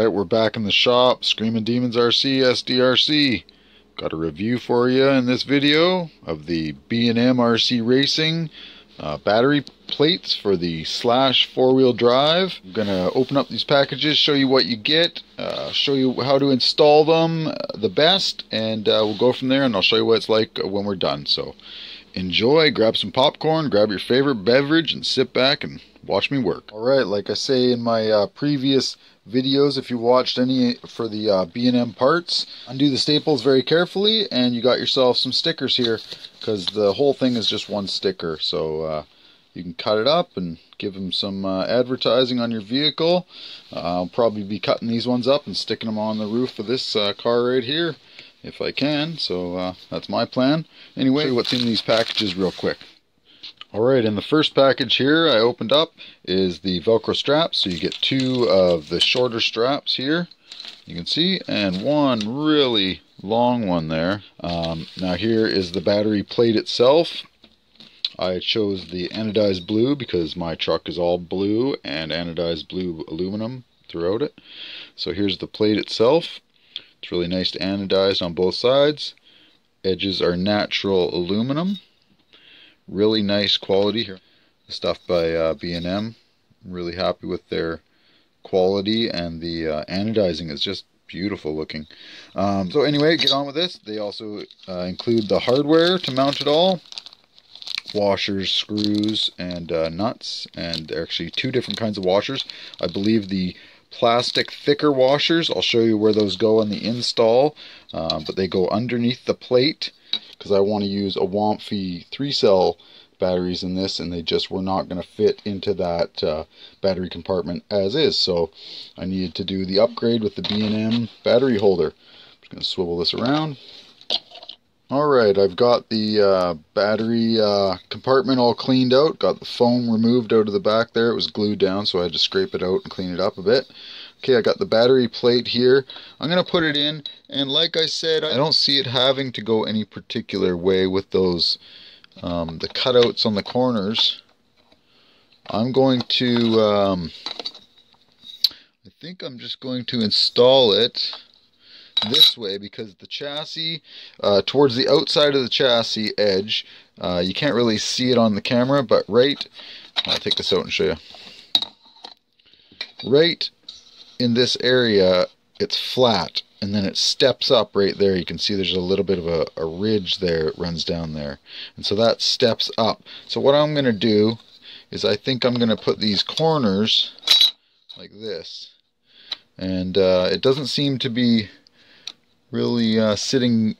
Alright, we're back in the shop. Screaming Demons RC, SDRC. Got a review for you in this video of the B&M RC Racing battery plates for the Slash four-wheel drive. I'm going to open up these packages, show you what you get, show you how to install them the best, and we'll go from there, and I'll show you what it's like when we're done. So enjoy, grab some popcorn, grab your favorite beverage, and sit back and watch me work. Alright, like I say in my previous videos, if you watched any for the B&M parts, undo the staples very carefully, and you got yourself some stickers here, because the whole thing is just one sticker. So you can cut it up and give them some advertising on your vehicle. I'll probably be cutting these ones up and sticking them on the roof of this car right here, if I can. So that's my plan. Anyway, show you what's in these packages real quick. Alright, in the first package here I opened up is the Velcro straps. So you get two of the shorter straps here, you can see, and one really long one there. Now here is the battery plate itself. I chose the anodized blue because my truck is all blue and anodized blue aluminum throughout it. So here's the plate itself. It's really nice to anodize on both sides. Edges are natural aluminum. Really nice quality here. The stuff by B&M. I'm really happy with their quality, and the anodizing is just beautiful looking. So anyway, get on with this. They also include the hardware to mount it all. Washers, screws, and nuts. And actually two different kinds of washers. I believe the plastic thicker washers, I'll show you where those go on the install, but they go underneath the plate, because I want to use a Wamphy 3-cell batteries in this, and they just were not going to fit into that battery compartment as is. So I needed to do the upgrade with the B&M battery holder. I'm just going to swivel this around. Alright, I've got the battery compartment all cleaned out. Got the foam removed out of the back there. It was glued down, so I had to scrape it out and clean it up a bit. Okay, I got the battery plate here. I'm going to put it in, and like I said, I don't see it having to go any particular way with those, the cutouts on the corners. I'm going to, I think I'm just going to install it this way, because the chassis, towards the outside of the chassis edge, you can't really see it on the camera, but I'll take this out and show you. Right in this area, it's flat, and then it steps up right there. You can see there's a little bit of a ridge there. It runs down there, and so that steps up. So what I'm going to do is I think I'm going to put these corners like this, and it doesn't seem to be really sitting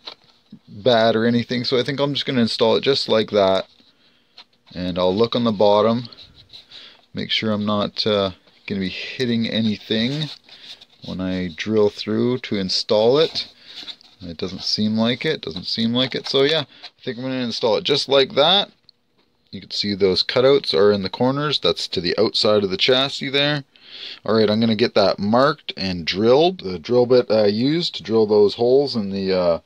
bad or anything, so I think I'm just going to install it just like that, and I'll look on the bottom, make sure I'm not going to be hitting anything when I drill through to install it. It doesn't seem like it, so yeah, I think I'm going to install it just like that. You can see those cutouts are in the corners. That's to the outside of the chassis there. Alright, I'm going to get that marked and drilled. The drill bit I used to drill those holes in the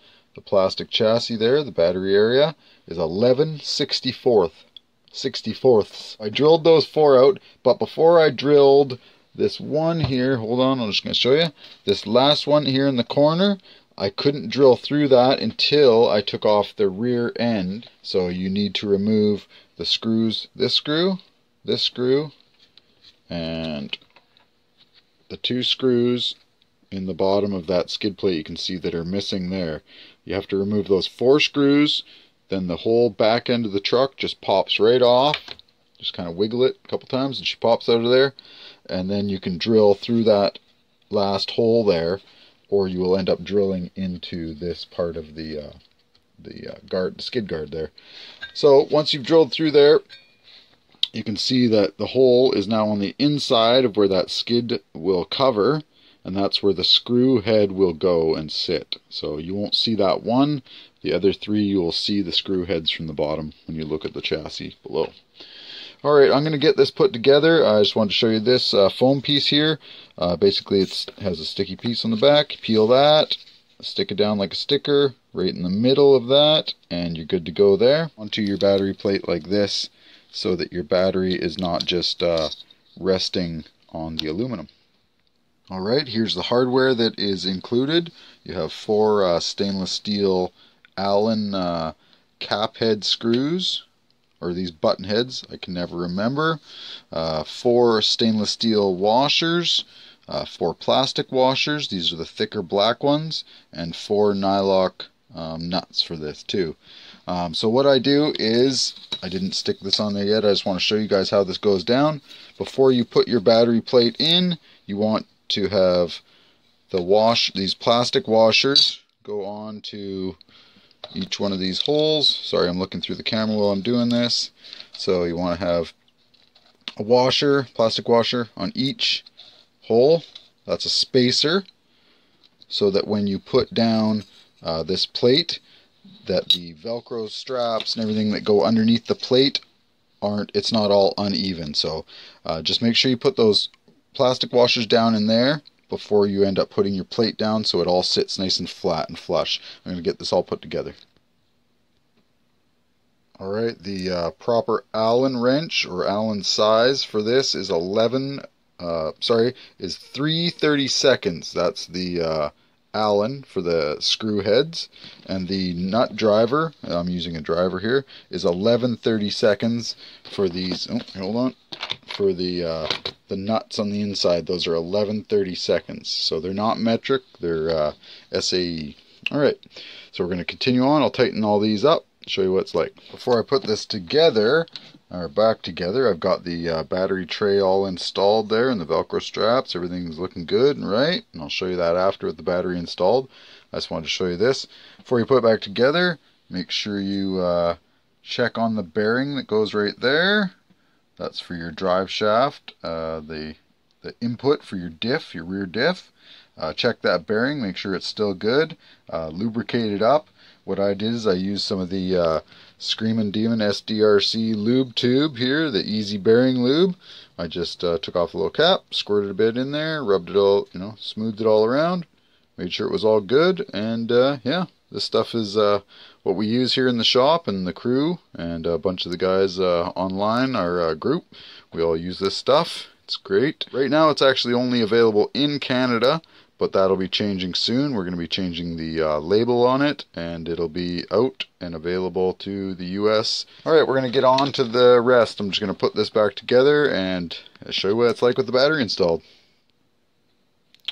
plastic chassis there, the battery area, is 11/64ths. I drilled those 4 out, but before I drilled this one here, hold on, I'm just going to show you, this last one here in the corner, I couldn't drill through that until I took off the rear end. So you need to remove the screws, this screw, and the 2 screws in the bottom of that skid plate you can see that are missing there. You have to remove those 4 screws, then the whole back end of the truck just pops right off. Just kind of wiggle it a couple times and she pops out of there, and then you can drill through that last hole there, or you will end up drilling into this part of the skid guard there. So once you've drilled through there, you can see that the hole is now on the inside of where that skid will cover, and that's where the screw head will go and sit. So you won't see that one. The other 3 you will see the screw heads from the bottom when you look at the chassis below. Alright, I'm going to get this put together. I just wanted to show you this foam piece here. Basically it has a sticky piece on the back. Peel that, stick it down like a sticker right in the middle of that, and you're good to go there. Onto your battery plate like this, so that your battery is not just resting on the aluminum. Alright, here's the hardware that is included. You have 4 stainless steel Allen cap head screws, or these button heads, I can never remember. 4 stainless steel washers, 4 plastic washers, these are the thicker black ones, and 4 nylock nuts for this too. So what I do is, I didn't stick this on there yet, I just want to show you guys how this goes down. Before you put your battery plate in, you want to have these plastic washers go on to each one of these holes. Sorry, I'm looking through the camera while I'm doing this. So you want to have a washer, plastic washer, on each hole. That's a spacer, so that when you put down this plate, that the Velcro straps and everything that go underneath the plate it's not all uneven. So just make sure you put those plastic washers down in there before you end up putting your plate down, so it all sits nice and flat and flush. I'm going to get this all put together. Alright, the proper Allen wrench or Allen size for this is 3/32. That's the Allen for the screw heads, and the nut driver, I'm using a driver here, is 11/32 for these. Oh, hold on. For the nuts on the inside, those are 11/32. So they're not metric, they're SAE. Alright, so we're going to continue on. I'll tighten all these up, show you what it's like. Before I put this together, or back together, I've got the battery tray all installed there and the Velcro straps. Everything's looking good and right, and I'll show you that after with the battery installed. I just wanted to show you this. Before you put it back together, make sure you check on the bearing that goes right there. That's for your drive shaft, the input for your diff, your rear diff. Check that bearing, make sure it's still good. Lubricate it up. What I did is I used some of the Screamin' Demon SDRC lube tube here, the Easy Bearing Lube. I just took off the little cap, squirted a bit in there, rubbed it all, smoothed it all around, made sure it was all good, and yeah, this stuff is what we use here in the shop, and the crew, and a bunch of the guys online, our group. We all use this stuff. It's great. Right now it's actually only available in Canada, but that'll be changing soon. We're going to be changing the label on it, and it'll be out and available to the US. Alright, we're going to get on to the rest. I'm just going to put this back together and show you what it's like with the battery installed.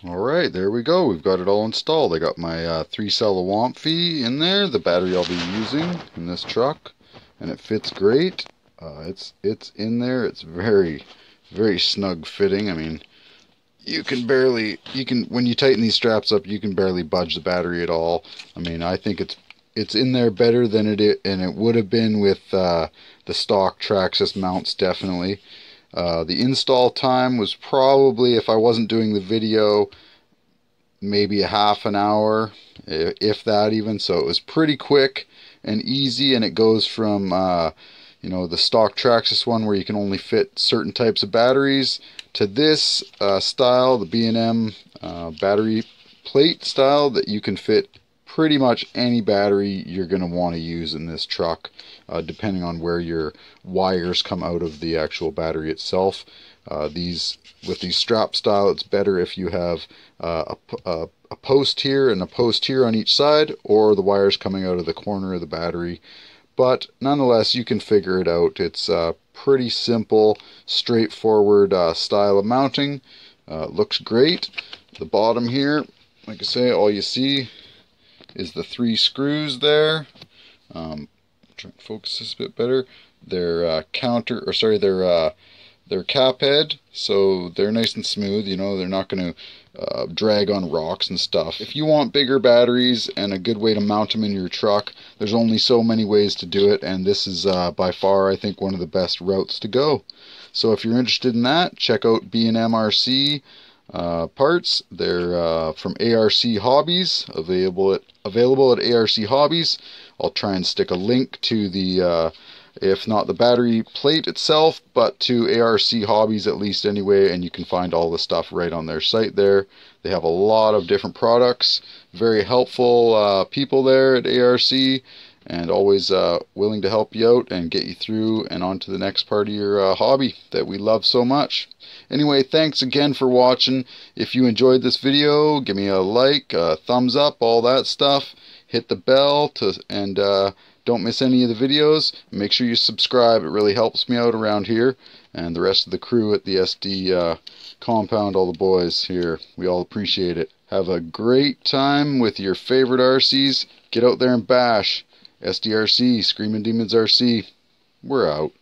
Alright, there we go. We've got it all installed. I got my 3-cell Wamphie in there, the battery I'll be using in this truck, and it fits great. It's in there. It's very, very snug fitting. I mean, when you tighten these straps up, you can barely budge the battery at all. I mean, I think it's in there better than it would have been with the stock Traxxas mounts, definitely. The install time was probably, if I wasn't doing the video, maybe a half an hour, if that even. So it was pretty quick and easy, and it goes from the stock Traxxas one where you can only fit certain types of batteries, to this style, the B&M battery plate style, that you can fit pretty much any battery you're going to want to use in this truck, depending on where your wires come out of the actual battery itself. With these strap style, it's better if you have a post here and a post here on each side, or the wires coming out of the corner of the battery. But nonetheless, you can figure it out. It's pretty simple, straightforward style of mounting. Looks great. The bottom here, like I say, all you see is the 3 screws there. Try and focus this a bit better. They're they're cap head, so they're nice and smooth. They're not going to drag on rocks and stuff. If you want bigger batteries and a good way to mount them in your truck, there's only so many ways to do it, and this is by far, I think, one of the best routes to go. So if you're interested in that, check out B&M RC parts. They're from ARC Hobbies, available at ARC Hobbies. I'll try and stick a link to the if not the battery plate itself, but to ARC Hobbies at least anyway, and you can find all the stuff right on their site there. They have a lot of different products, very helpful people there at ARC, and always willing to help you out and get you through and on to the next part of your hobby that we love so much. Anyway, thanks again for watching. If you enjoyed this video, give me a like, a thumbs up, all that stuff. Hit the bell and don't miss any of the videos. Make sure you subscribe. It really helps me out around here and the rest of the crew at the SD compound, all the boys here. We all appreciate it. Have a great time with your favorite RCs. Get out there and bash. SDRC, Screaming Demons RC. We're out.